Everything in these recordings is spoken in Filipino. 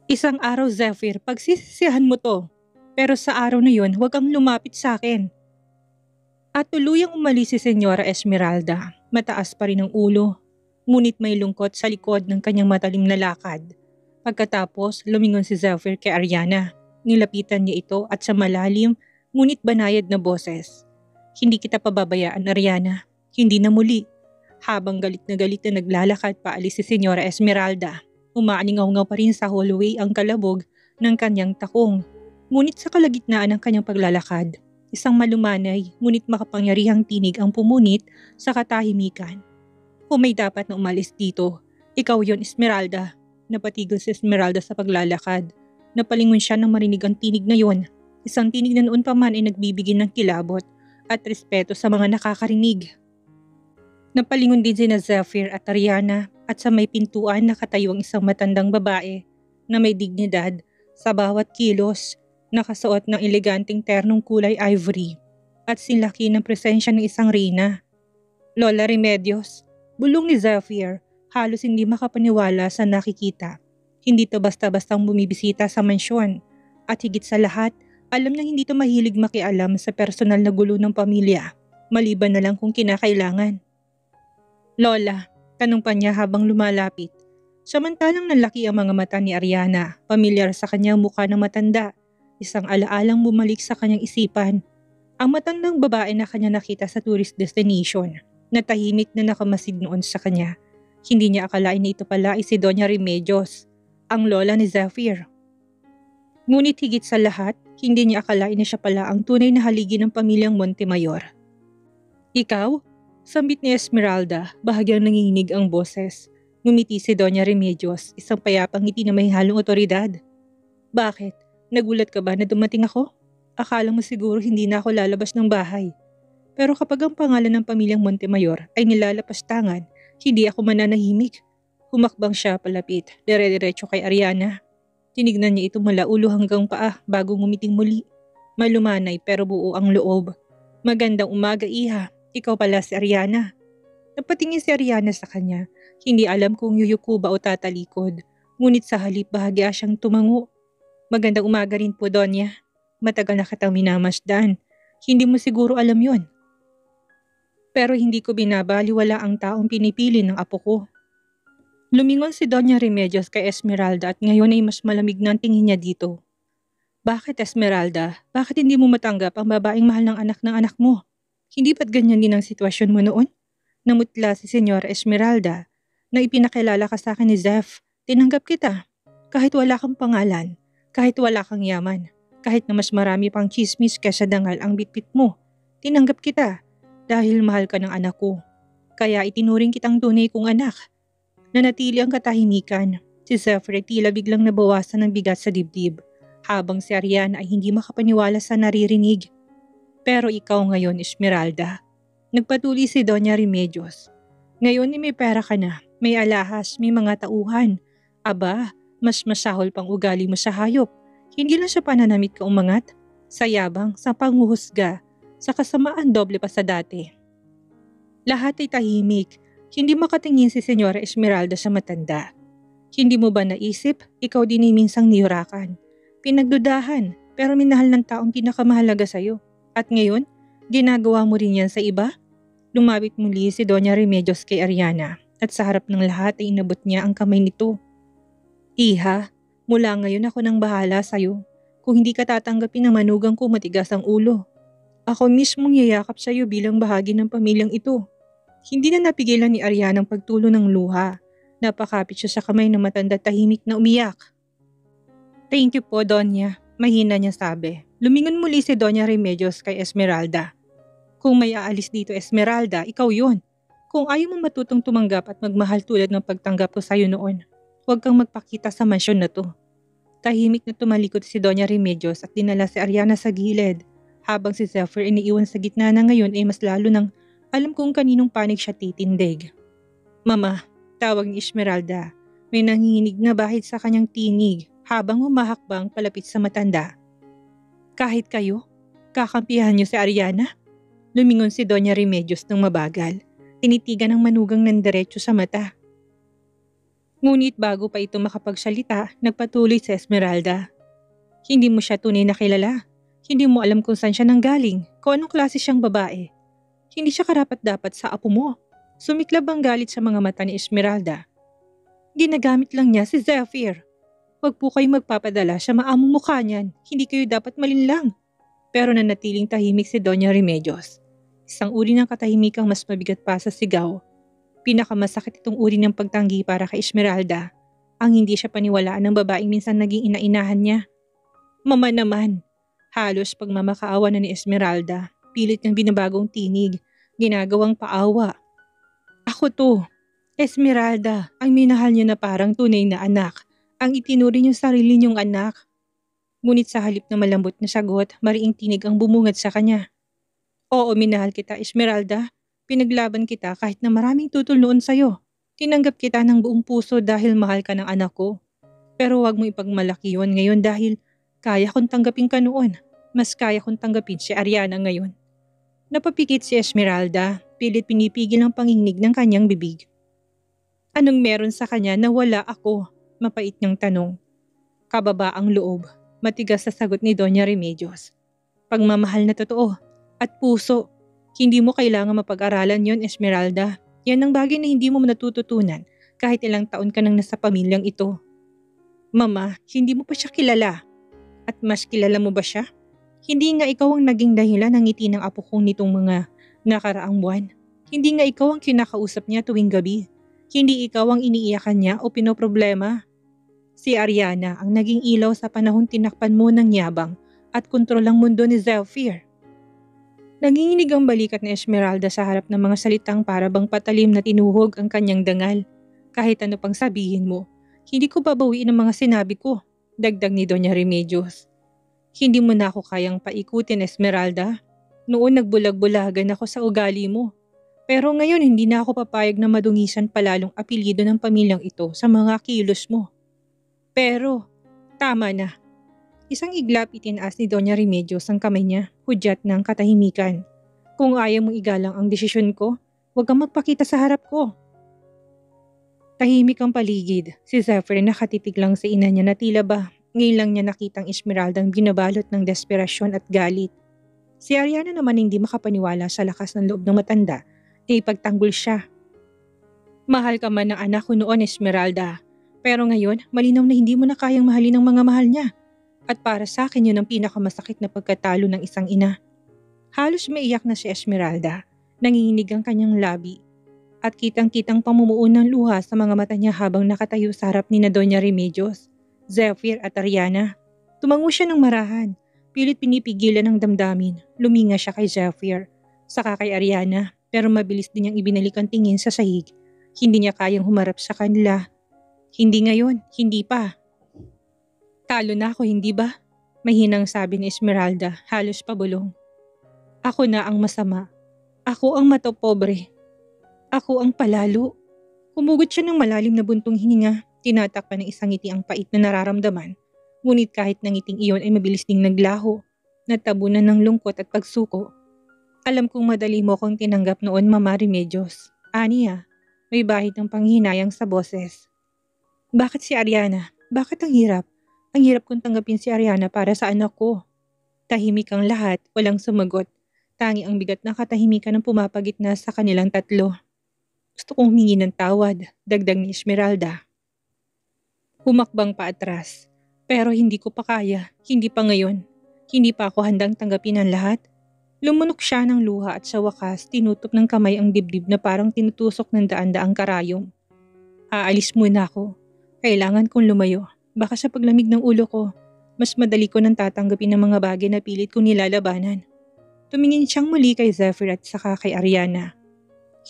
Isang araw, Zephyr, pagsisisihan mo to. Pero sa araw na yun, huwag kang lumapit sa akin. At tuluyang umalis si Senyora Esmeralda. Mataas pa rin ang ulo. Ngunit may lungkot sa likod ng kanyang matalim na lakad. Pagkatapos, lumingon si Zephyr kay Ariana. Nilapitan niya ito at sa malalim, ngunit banayad na boses. Hindi kita pababayaan, Ariana. Hindi na muli. Habang galit na naglalakad paalis si Senyora Esmeralda. Umaaningaw-ngaw pa rin sa hallway ang kalabog ng kanyang takong. Ngunit sa kalagitnaan ng kanyang paglalakad, isang malumanay ngunit makapangyarihang tinig ang pumunit sa katahimikan. Kung may dapat na umalis dito, ikaw yon, Esmeralda. Napatigil si Esmeralda sa paglalakad. Napalingon siya nang marinig ang tinig na yon. Isang tinig na noon pa man ay nagbibigay ng kilabot at respeto sa mga nakakarinig. Napalingon din sina Zephyr at Ariana at sa may pintuan nakatayo ang isang matandang babae na may dignidad sa bawat kilos, nakasuot ng eleganteng ternong kulay ivory at sinlaki ng presensya ng isang reyna. Lola Remedios, bulong ni Zephyr, halos hindi makapaniwala sa nakikita. Hindi to basta-bastang bumibisita sa mansyon at higit sa lahat, alam niyang hindi to mahilig makialam sa personal na gulo ng pamilya, maliban na lang kung kinakailangan. Lola, tanong pa niya habang lumalapit. Samantalang nalaki ang mga mata ni Ariana, pamilyar sa kanyang mukha ng matanda. Isang alaalang bumalik sa kanyang isipan. Ang matandang babae na kanya nakita sa tourist destination, na tahimik na nakamasid noon sa kanya. Hindi niya akalain na ito pala ay si Doña Remedios, ang lola ni Zephyr. Ngunit higit sa lahat, hindi niya akalain na siya pala ang tunay na haligi ng pamilyang Montemayor. Ikaw? Sambit ni Esmeralda, bahagyang nanginginig ang boses. Ngumiti si Doña Remedios, isang payapang ngiti na may halong otoridad. Bakit? Nagulat ka ba na dumating ako? Akala mo siguro hindi na ako lalabas ng bahay. Pero kapag ang pangalan ng pamilyang Montemayor ay nilalapastangan, hindi ako mananahimik. Humakbang siya palapit, dire-diretso kay Ariana. Tinignan niya ito mula ulo hanggang paa bago ngumiting muli. Malumanay pero buo ang loob. Magandang umaga, iha. Ikaw pala si Ariana. Napatingin si Ariana sa kanya. Hindi alam kung yuyuko ba o tatalikod. Ngunit sa halip bahagya siyang tumango. Magandang umaga rin po, Donya. Matagal na kitang minamasdan. Hindi mo siguro alam yon. Pero hindi ko binabaliwala ang taong pinipili ng apo ko. Lumingon si Doña Remedios kay Esmeralda at ngayon ay mas malamig na ang tingin niya dito. Bakit, Esmeralda? Bakit hindi mo matanggap ang babaeng mahal ng anak mo? Hindi ba't ganyan din ang sitwasyon mo noon? Namutla si Senyora Esmeralda na ipinakilala ka sa akin ni Zeph. Tinanggap kita. Kahit wala kang pangalan, kahit wala kang yaman, kahit na mas marami pang chismis kaysa dangal ang bitbit mo. Tinanggap kita dahil mahal ka ng anak ko. Kaya itinuring kitang tunay kong anak. Nanatili ang katahimikan. Si Zeph ay tila biglang nabawasan ng bigat sa dibdib, habang si Ariana ay hindi makapaniwala sa naririnig. Pero ikaw ngayon, Esmeralda. Nagpatuloy si Doña Remedios. Ngayon may pera ka na, may alahas, may mga tauhan. Aba, mas masahol pang ugali mo sa hayop. Hindi lang sa pananamit ka umangat, sa yabang, sa panguhusga, sa kasamaan doble pa sa dati. Lahat ay tahimik. Hindi makatingin si Senyora Esmeralda sa matanda. Hindi mo ba naisip, ikaw din ay minsang niyurakan, pinagdudahan, pero minahal ng taong pinakamahalaga sa'yo. At ngayon, ginagawa mo rin yan sa iba? Lumapit muli si Doña Remedios kay Ariana at sa harap ng lahat ay inabot niya ang kamay nito. Iha, mula ngayon ako nang bahala sa'yo. Kung hindi ka tatanggapin ng manugang ko, matigas ang ulo. Ako mismong yayakap sa'yo bilang bahagi ng pamilyang ito. Hindi na napigilan ni Ariana ang pagtulo ng luha. Napakapit siya sa kamay ng matanda tahimik na umiyak. Thank you po, Donya. Mahina niya sabi. Lumingon muli si Doña Remedios kay Esmeralda. Kung may aalis dito, Esmeralda, ikaw yon. Kung ayaw mo matutong tumanggap at magmahal tulad ng pagtanggap ko sa'yo noon, huwag kang magpakita sa mansyon na to. Tahimik na tumalikod si Doña Remedios at dinala si Ariana sa gilid, habang si Zephyr iniiwan sa gitna na ngayon ay mas lalo nang alam kung kaninong panig siya titindig. Mama, tawag ni Esmeralda. May nanginginig na bahid sa kanyang tinig habang humahakbang palapit sa matanda. Kahit kayo, kakampihan niyo si Ariana? Lumingon si Doña Remedios ng mabagal. Tinitigan ng manugang ng diretso sa mata. Ngunit bago pa ito makapagsalita, nagpatuloy si Esmeralda. Hindi mo siya tunay na kilala. Hindi mo alam kung saan siya nanggaling, kung anong klase siyang babae. Hindi siya karapat-dapat sa apo mo. Sumiklab ang galit sa mga mata ni Esmeralda. Ginagamit lang niya si Zephyr. Huwag po kayo magpapadala sa maamong mukha niyan. Hindi kayo dapat malinlang. Pero nanatiling tahimik si Doña Remedios. Isang uri ng katahimikang mas mabigat pa sa sigaw. Pinakamasakit itong uri ng pagtanggi para kay Esmeralda. Ang hindi siya paniwalaan ng babaeng minsan naging ina-inahan niya. Mama naman. Halos pagmamakaawa na ni Esmeralda. Pilit niyang binabagong tinig. Ginagawang paawa. Ako to. Esmeralda, ang minahal niyo na parang tunay na anak. Ang itinuri niyong sarili niyong anak. Ngunit sa halip na malambot na sagot, mariing tinig ang bumungad sa kanya. Oo, minahal kita, Esmeralda. Pinaglaban kita kahit na maraming tutol noon sa'yo. Tinanggap kita ng buong puso dahil mahal ka ng anak ko. Pero wag mo ipagmalaki yon ngayon dahil kaya kong tanggapin ka noon. Mas kaya kong tanggapin si Ariana ngayon. Napapikit si Esmeralda, pilit pinipigil ang panginig ng kanyang bibig. Anong meron sa kanya na wala ako? Mapait niyang tanong. Kababa ang loob, matigas sa sagot ni Doña Remedios. Pagmamahal na totoo at puso. Hindi mo kailangan mapag-aralan yon, Esmeralda. Yan ang bagay na hindi mo natututunan kahit ilang taon ka nang nasa pamilyang ito. Mama, hindi mo pa siya kilala. At mas kilala mo ba siya? Hindi nga ikaw ang naging dahilan ng ngiti ng apo kong nitong mga nakaraang buwan. Hindi nga ikaw ang kinakausap niya tuwing gabi. Hindi ikaw ang iniiyakan niya o pinoproblema. Si Ariana ang naging ilaw sa panahon tinakpan mo ng yabang at kontrol ang mundo ni Zephyr. Nanginginig ang balikat ni Esmeralda sa harap ng mga salitang para bang patalim na tinuhog ang kanyang dangal. Kahit ano pang sabihin mo, hindi ko babawiin ang mga sinabi ko, dagdag ni Doña Remedios. Hindi mo na ako kayang paikutin, Esmeralda. Noon nagbulag-bulagan ako sa ugali mo. Pero ngayon hindi na ako papayag na madungisan palalong apelyido ng pamilyang ito sa mga kilos mo. Pero, tama na. Isang iglap itinaas ni Doña Remedios ang kamay niya, hudyat ng katahimikan. Kung ayaw mong igalang ang desisyon ko, huwag kang magpakita sa harap ko. Tahimik ang paligid. Si Zephyr nakatitig lang sa ina niya na tila ba ngayon lang niya nakitang Esmeraldang binabalot ng desperasyon at galit. Si Ariana naman hindi makapaniwala sa lakas ng loob ng matanda na ipagtanggol siya. Mahal ka man ng anak ko noon, Esmeralda. Pero ngayon, malinaw na hindi mo na kayang mahalin ang mga mahal niya. At para sa akin yun ang pinakamasakit na pagkatalo ng isang ina. Halos maiyak na si Esmeralda. Nanginginig ang kanyang labi. At kitang-kitang pamumuo ng luha sa mga mata niya habang nakatayo sa harap ni na Doña Remedios, Zephyr at Ariana. Tumango siya ng marahan. Pilit pinipigilan ng damdamin. Luminga siya kay Zephyr. Saka kay Ariana. Pero mabilis din niyang ibinalik ang tingin sa sahig. Hindi niya kayang humarap sa kanila. Hindi ngayon, hindi pa. Talo na ako, hindi ba? Mahinang sabi ni Esmeralda, halos pabulong. Ako na ang masama. Ako ang matopobre. Ako ang palalo. Humugot siya ng malalim na buntong hininga, tinatakpan ng isang ngiti ang pait na nararamdaman. Ngunit kahit nangiting iyon ay mabilis ding naglaho, natabunan ng lungkot at pagsuko. Alam kong madali mo akong tinanggap noon, Mama Remedios. Aniya, may bahid ng panghinayang sa boses. Bakit si Ariana? Bakit ang hirap? Ang hirap kong tanggapin si Ariana para sa anak ko. Tahimik ang lahat, walang sumagot. Tangi ang bigat ng katahimikan ng pumapagitna sa kanilang tatlo. Gusto kong humingi ng tawad, dagdag ni Esmeralda. Humakbang pa atras. Pero hindi ko pa kaya, hindi pa ngayon. Hindi pa ako handang tanggapin ang lahat. Lumunok siya ng luha at sa wakas tinutok ng kamay ang dibdib na parang tinutusok ng daan-daang karayom. Aalis muna ako. Kailangan kong lumayo. Baka sa paglamig ng ulo ko, mas madali ko nang tatanggapin ang mga bagay na pilit kong nilalabanan. Tumingin siyang muli kay Zephyr at saka kay Ariana.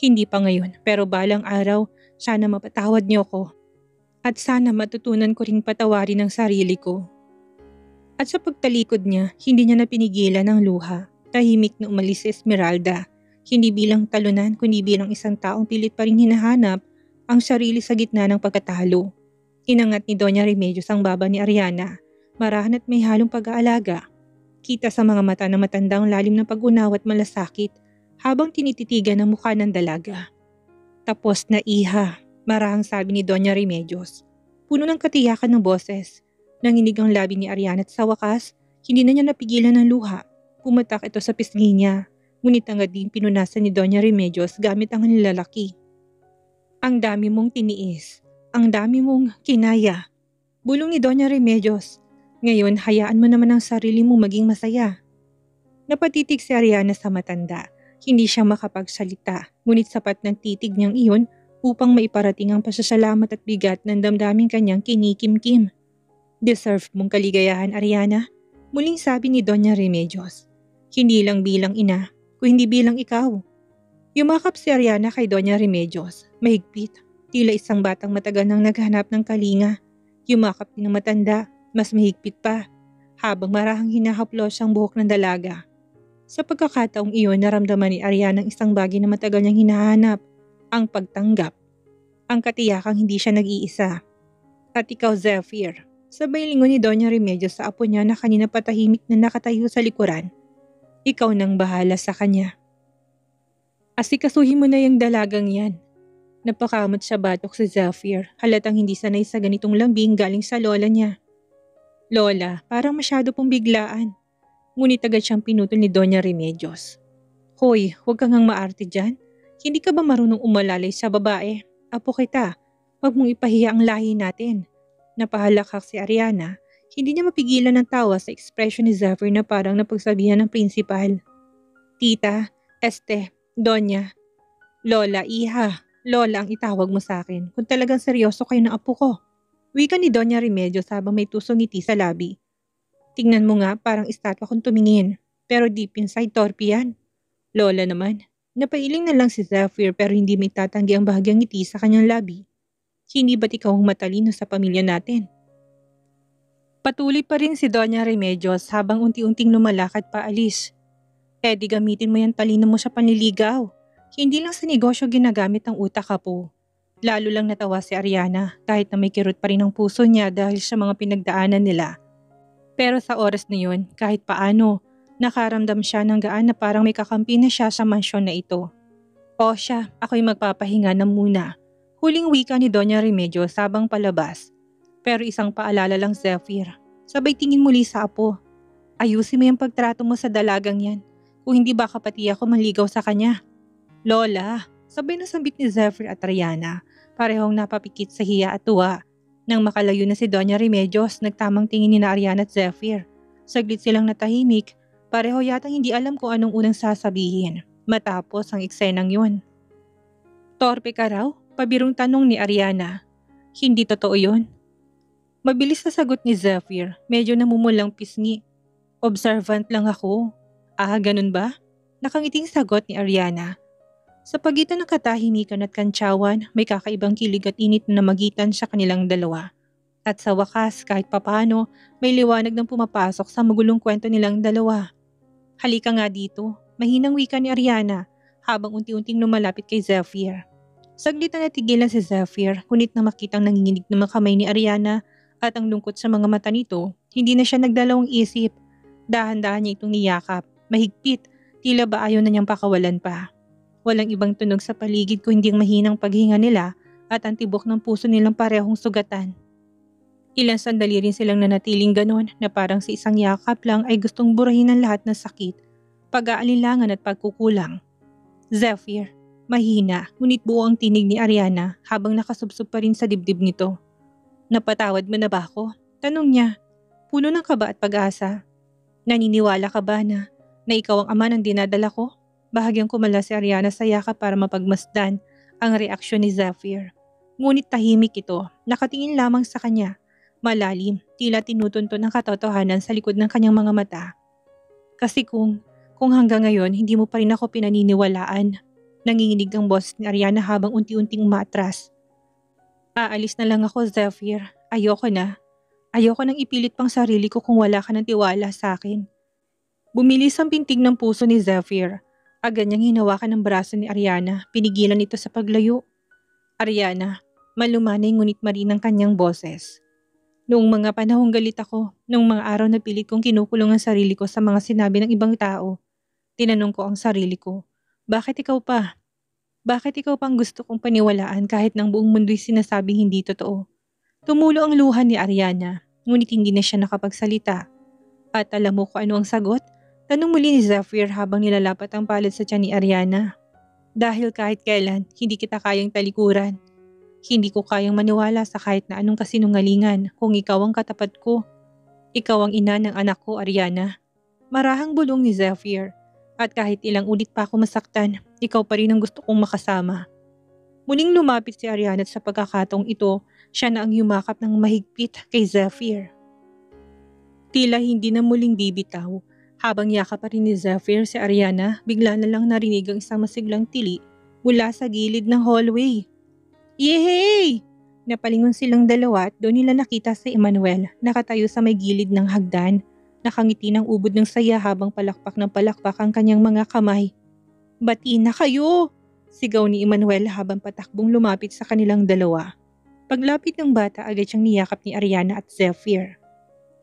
Hindi pa ngayon, pero balang araw, sana mapatawad niyo ko. At sana matutunan ko ring patawarin ang sarili ko. At sa pagtalikod niya, hindi niya napinigilan ang luha. Tahimik na umalis si Esmeralda. Hindi bilang talunan, kundi bilang isang taong pilit pa rin hinahanap ang sarili sa gitna ng pagkatalo. Inangat ni Doña Remedios ang baba ni Ariana, marahan at may halong pag-aalaga. Kita sa mga mata ng matandang lalim ng pag-unawa at malasakit habang tinititigan ang mukha ng dalaga. Tapos na, iha. Marahang sabi ni Doña Remedios. Puno ng katiyakan ng boses. Nanginig ang labi ni Ariana at sa wakas, hindi na niya napigilan ng luha. Pumatak ito sa pisngi niya. Ngunit agad din pinunasan ni Doña Remedios gamit ang nilalaki. Ang dami mong tiniis. Ang dami mong kinaya. Bulong ni Doña Remedios. Ngayon, hayaan mo naman ang sarili mo maging masaya. Napatitig si Ariana sa matanda. Hindi siya makapagsalita, ngunit sapat ng titig niyang iyon upang maiparating ang pasasalamat at bigat ng damdaming kanyang kinikimkim. Deserve mong kaligayahan, Ariana, muling sabi ni Doña Remedios. Hindi lang bilang ina, kundi bilang ikaw. Yumakap si Ariana kay Doña Remedios, mahigpit, tila isang batang matagal nang naghanap ng kalinga. Yumakap din ng matanda, mas mahigpit pa, habang marahang hinahaplos ang buhok ng dalaga. Sa pagkakataong iyon, naramdaman ni Ariana ang isang bagay na matagal niyang hinahanap, ang pagtanggap. Ang katiyakang hindi siya nag-iisa. At ikaw, Zephyr, sabay lingon ni Doña Remedios sa apo niya na kanina patahimik na nakatayo sa likuran. Ikaw nang bahala sa kanya. Asikasuhin mo na yung dalagang yan. Napakamot sa batok si Zephyr, halatang hindi sanay sa ganitong lambing galing sa lola niya. Lola, parang masyado pong biglaan. Ngunit agad siyang pinutol ni Doña Remedios. Hoy, huwag kang maarte dyan. Hindi ka ba marunong umalalay sa babae? Apo kita, huwag mong ipahiya ang lahi natin. Napahalakak si Ariana, hindi niya mapigilan ng tawa sa ekspresyon ni Zephyr na parang napagsabihan ng prinsipal. Tita, Doña, Lola, Iha, Lola ang itawag mo sa akin kung talagang seryoso kayo ng apo ko. Wika ni Doña Remedios habang may tusong ngiti sa labi. Tingnan mo nga, parang estatwa kung tumingin, pero deep inside torpe yan. Lola naman, napailing na lang si Zephyr pero hindi may tatanggi ang bahagyang ngiti sa kanyang labi. Hindi ba't ikaw ang matalino sa pamilya natin? Patuloy pa rin si Doña Remedios habang unti-unting lumalakad pa alis. Di gamitin mo yung talino mo sa panliligaw. Hindi lang sa negosyo ginagamit ang utak ka po. Lalo lang natawa si Ariana kahit na may kirot pa rin ang puso niya dahil sa mga pinagdaanan nila. Pero sa oras na yun, kahit paano, nakaramdam siya ng gaan na parang may kakampi na siya sa mansyon na ito. O siya, ako'y magpapahinga na muna. Huling wika ni Doña Remedios habang palabas. Pero isang paalala lang, Zephyr. Sabay tingin muli sa apo. Ayusin mo yung pagtrato mo sa dalagang yan. Kung hindi baka pati ako manligaw sa kanya. Lola, sabay nasambit ni Zephyr at Ariana. Parehong napapikit sa hiya at tuwa. Nang makalayo na si Doña Remedios, nagtamang tingin ni na Ariana at Zephyr. Saglit silang natahimik, pareho yatang hindi alam kung anong unang sasabihin, matapos ang eksenang yun. Torpe ka raw? Pabirong tanong ni Ariana. Hindi totoo yun. Mabilis na sagot ni Zephyr, medyo namumulang pisngi. Observant lang ako. Ah, ganun ba? Nakangiting sagot ni Ariana. Sa pagitan ng katahimikan at kantsawan, may kakaibang kilig at init na namagitan sa kanilang dalawa. At sa wakas, kahit papano, may liwanag ng pumapasok sa magulong kwento nilang dalawa. Halika nga dito, mahinang wika ni Ariana habang unti-unting lumalapit kay Zephyr. Saglit na natigilan si Zephyr, ngunit na makitang nanginginig na mga kamay ni Ariana at ang lungkot sa mga mata nito, hindi na siya nagdalawang isip. Dahan-dahan niya itong niyakap, mahigpit, tila ba ayaw na niyang pakawalan pa. Walang ibang tunog sa paligid kundi ang mahinang paghinga nila at ang tibok ng puso nilang parehong sugatan. Ilang sandali rin silang nanatiling ganon na parang sa isang yakap lang ay gustong burahin ang lahat ng sakit, pag-aalinlangan at pagkukulang. Zephyr, mahina, ngunit buo ang tinig ni Ariana habang nakasubsob pa rin sa dibdib nito. Napatawad mo na ba ako? Tanong niya, puno ng kaba at pag-asa. Naniniwala ka ba na ikaw ang ama ng dinadala ko? Bahagyang kumala si Ariana sa yakap para mapagmasdan ang reaksyon ni Zephyr. Ngunit tahimik ito, nakatingin lamang sa kanya. Malalim, tila tinutunto ng katotohanan sa likod ng kanyang mga mata. Kasi kung hanggang ngayon hindi mo pa rin ako pinaniniwalaan, nanginginig ang boses ni Ariana habang unti-unting umaatras. Aalis na lang ako, Zephyr. Ayoko na. Ayoko nang ipilit pang sarili ko kung wala ka ng tiwala sa akin. Bumilis ang pintig ng puso ni Zephyr. Agad niyang hinawakan ang braso ni Ariana, pinigilan ito sa paglayo. Ariana, malumanay ngunit marinang kanyang boses. Noong mga panahong galit ako, noong mga araw na pilit kong kinukulong ang sarili ko sa mga sinabi ng ibang tao, tinanong ko ang sarili ko, bakit ikaw pa? Bakit ikaw pang gusto kong paniwalaan kahit ng buong mundo'y sinasabing hindi totoo? Tumulo ang luha ni Ariana, ngunit hindi na siya nakapagsalita. At alam mo kung ano ang sagot? Tanong muli ni Zephyr habang nilalapat ang palad sa tiyan ni Ariana. Dahil kahit kailan, hindi kita kayang talikuran. Hindi ko kayang maniwala sa kahit na anong kasinungalingan kung ikaw ang katapat ko. Ikaw ang ina ng anak ko, Ariana. Marahang bulong ni Zephyr. At kahit ilang ulit pa ako masaktan, ikaw pa rin ang gusto kong makasama. Muling lumapit si Ariana at sa pagkakataong ito, siya na ang yumakap ng mahigpit kay Zephyr. Tila hindi na muling bibitaw. Habang yakap pa rin ni Zephyr si Ariana, bigla na lang narinig ang isang masiglang tili mula sa gilid ng hallway. Yehey! Napalingon silang dalawa at doon nila nakita si Emmanuel nakatayo sa may gilid ng hagdan. Nakangiti ng ubod ng saya habang palakpak ng palakpak ang kanyang mga kamay. Bati na kayo! Sigaw ni Emmanuel habang patakbong lumapit sa kanilang dalawa. Paglapit ng bata agad siyang niyakap ni Ariana at Zephyr.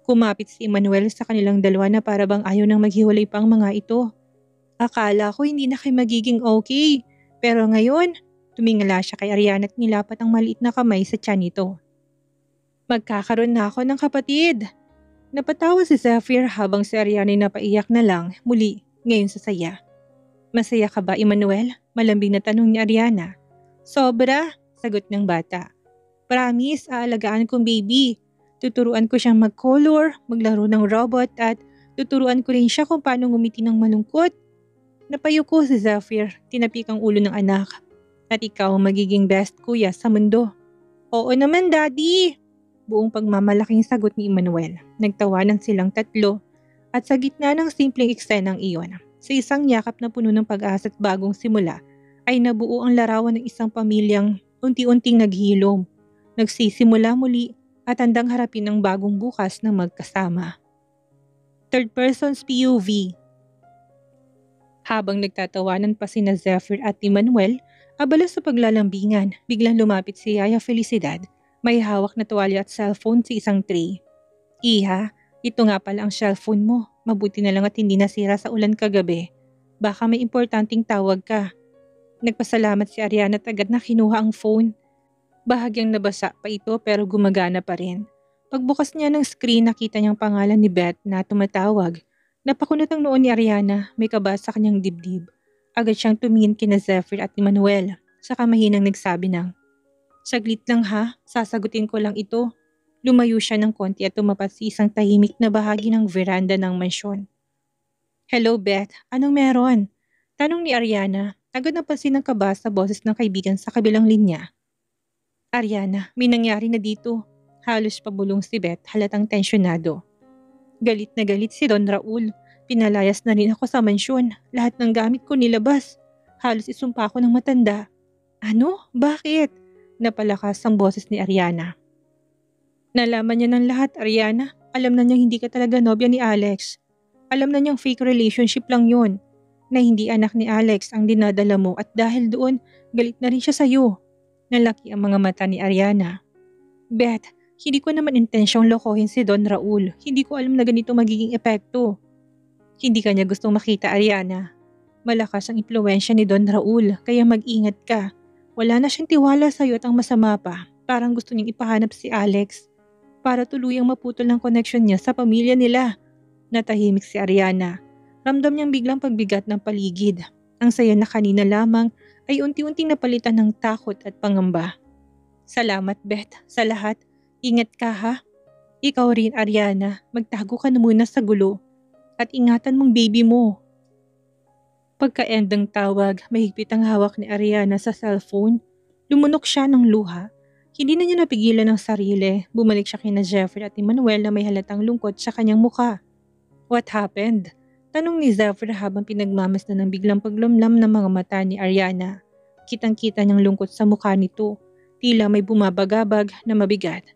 Kumapit si Emmanuel sa kanilang dalawa na para bang ayaw nang maghiwalay pa ang mga ito. Akala ko hindi na kayo magiging okay, pero ngayon, tumingala siya kay Ariana at nilapat ang maliit na kamay sa tiyan nito. Magkakaroon na ako ng kapatid! Napatawa si Zephyr habang si Ariana ay napaiyak na lang muli ngayon sa saya. Masaya ka ba, Emmanuel? Malambing na tanong ni Ariana. Sobra, sagot ng bata. Promise, aalagaan kong baby. Tuturuan ko siyang mag-color, maglaro ng robot at tuturuan ko rin siya kung paano ngumiti ng malungkot. Napayuko si Zephyr, tinapik ang ulo ng anak. At ikaw ang magiging best kuya sa mundo. Oo naman, Daddy! Buong pagmamalaking sagot ni Emmanuel. Nagtawanan silang tatlo at sa gitna ng simpleng eksenang iyon, sa isang yakap na puno ng pag-asa at bagong simula, ay nabuo ang larawan ng isang pamilyang unti-unting naghilom, nagsisimula muli at handang harapin ang bagong bukas ng magkasama. Third person's POV. Habang nagtatawanan pa sina Zephyr at Emmanuel, abala sa paglalambingan, biglang lumapit si Yaya Felicidad. May hawak na tuwalya at cellphone sa isang tray. Iha, ito nga pala ang cellphone mo. Mabuti na lang at hindi nasira sa ulan kagabi. Baka may importanteng tawag ka. Nagpasalamat si Ariana at agad na kinuha ang phone. Bahagyang nabasa pa ito pero gumagana pa rin. Pagbukas niya ng screen, nakita niyang pangalan ni Beth na tumatawag. Napakunot ang noon ni Ariana, may kaba sa kanyang dibdib. Agad siyang tumingin kina Zephyr at Emmanuel. Saka mahinang nagsabi ng, saglit lang ha, sasagutin ko lang ito. Lumayo siya ng konti at tumapat sa isang tahimik na bahagi ng veranda ng mansyon. Hello Beth, anong meron? Tanong ni Ariana, agad napansin ng kaba sa boses ng kaibigan sa kabilang linya. Ariana, may nangyari na dito. Halos pabulong si Beth, halatang tensyonado. Galit na galit si Don Raul. Pinalayas na rin ako sa mansyon. Lahat ng gamit ko nilabas. Halos isumpa ko ng matanda. Ano? Bakit? Napalakas ang boses ni Ariana. Nalaman niya ng lahat, Ariana. Alam na niyang hindi ka talaga nobya ni Alex. Alam na niyang fake relationship lang yun. Na hindi anak ni Alex ang dinadala mo at dahil doon, galit na rin siya sa'yo. Nalaki ang mga mata ni Ariana. Beth, hindi ko naman intensyong lokohin si Don Raul. Hindi ko alam na ganito magiging epekto. Hindi ka niya gustong makita, Ariana. Malakas ang impluwensya ni Don Raul, kaya mag-ingat ka. Wala na siyang tiwala sa'yo at ang masama pa, parang gusto niyang ipahanap si Alex para tuluyang maputol ang connection niya sa pamilya nila. Natahimik si Ariana. Ramdam niyang biglang pagbigat ng paligid. Ang saya na kanina lamang ay unti-unting napalitan ng takot at pangamba. Salamat Beth, sa lahat. Ingat ka ha. Ikaw rin Ariana, magtago ka na muna sa gulo. At ingatan mong baby mo. Pagka-end ng tawag, mahigpit ang hawak ni Ariana sa cellphone. Lumunok siya ng luha. Hindi na niya napigilan ang sarili. Bumalik siya kina Zephyr at Emmanuel na may halatang lungkot sa kanyang muka. What happened? Tanong ni Zephyr habang pinagmamasdan ng biglang paglamlam ng mga mata ni Ariana. Kitang-kita niyang lungkot sa mukha nito. Tila may bumabagabag na mabigat.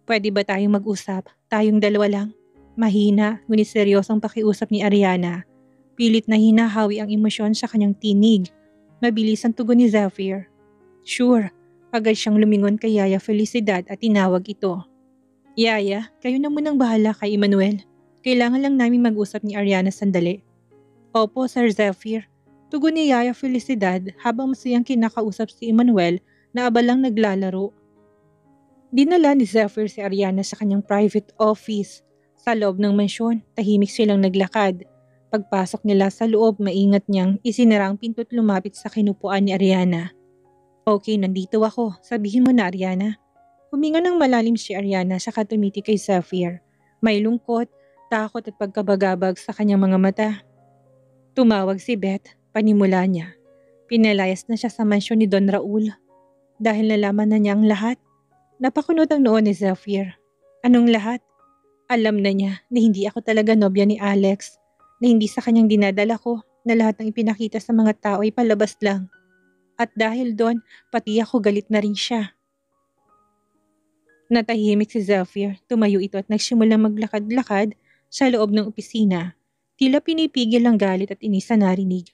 Pwede ba tayong mag-usap? Tayong dalawa lang? Mahina, ngunit seryosong pakiusap ni Ariana. Pilit na hinahawi ang emosyon sa kanyang tinig. Mabilis ang tugon ni Zephyr. Sure, agad siyang lumingon kay Yaya Felicidad at tinawag ito. Yaya, kayo na munang bahala kay Emmanuel. Kailangan lang namin mag-usap ni Ariana sandali. Opo, Sir Zephyr. Tugon ni Yaya Felicidad habang masayang kinakausap si Emmanuel na abalang naglalaro. Dinala ni Zephyr si Ariana sa kanyang private office. Sa loob ng mansyon, tahimik silang naglakad. Pagpasok nila sa loob, maingat niyang isinara ang pinto at lumapit sa kinupuan ni Ariana. Okay, nandito ako. Sabihin mo na, Ariana. Huminga ng malalim si Ariana saka tumiti kay Zephyr. May lungkot, takot at pagkabagabag sa kanyang mga mata. Tumawag si Beth, panimula niya. Pinalayas na siya sa mansyon ni Don Raul. Dahil nalaman na niya ang lahat, napakunot ang noon ni Zephyr. Anong lahat? Alam na niya na hindi ako talaga nobya ni Alex, na hindi sa kanyang dinadala ko, na lahat ng ipinakita sa mga tao ay palabas lang. At dahil doon, pati ako galit na rin siya. Natahimik si Zephyr, tumayo ito at nagsimulang maglakad-lakad sa loob ng opisina. Tila pinipigil ang galit at inis na narinig.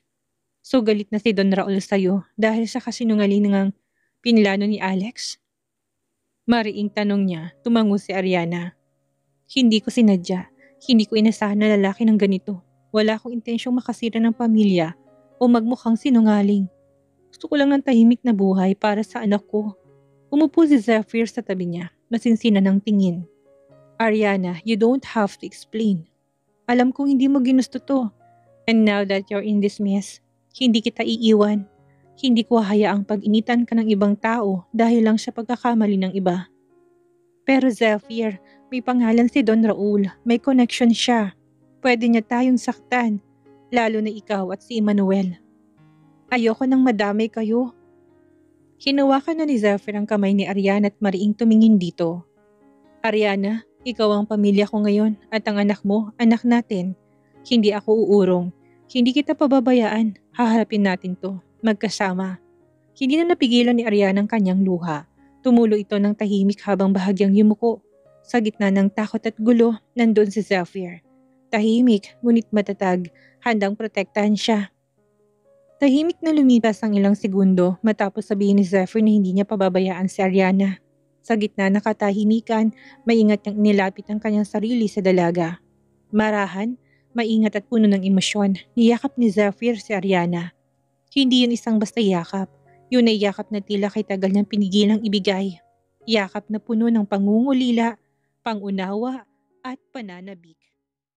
So galit na si Don Raul sa'yo dahil sa kasinungalingang pinlano ni Alex? Mariing tanong niya, tumango si Ariana. Hindi ko sinadya, hindi ko inasahan na lalaki ng ganito. Wala akong intensyong makasira ng pamilya o magmukhang sinungaling. Gusto ko lang ng tahimik na buhay para sa anak ko. Umupo si Zephyr sa tabi niya, nasinsinan ng tingin. Ariana, you don't have to explain. Alam kong hindi mo ginusto to. And now that you're in this mess, hindi kita iiwan. Hindi ko hayaang pag-initan ka ng ibang tao dahil lang sa pagkakamali ng iba. Pero Zephyr, may pangalan si Don Raul, may connection siya. Pwede niya tayong saktan, lalo na ikaw at si Emmanuel. Ayoko nang madamay kayo. Hinawakan na ni Zephyr ang kamay ni Ariana at mariing tumingin dito. Ariana, ikaw ang pamilya ko ngayon at ang anak mo, anak natin. Hindi ako uurong. Hindi kita pababayaan. Haharapin natin to. Magkasama. Hindi na napigilan ni Ariana ang kanyang luha. Tumulo ito ng tahimik habang bahagyang yumuko. Sa gitna ng takot at gulo, nandun si Zephyr. Tahimik, ngunit matatag, handang protektahan siya. Tahimik na lumipas ang ilang segundo matapos sabihin ni Zephyr na hindi niya pababayaan si Ariana. Sa gitna ng katahimikan, maingat niyang inilapit ang kanyang sarili sa dalaga. Marahan, maingat at puno ng emosyon, niyakap ni Zephyr si Ariana. Hindi yun isang basta yakap. Yun ay yakap na tila kay tagal niyang pinigilang ibigay. Yakap na puno ng pangungulila, pangunawa at pananabik.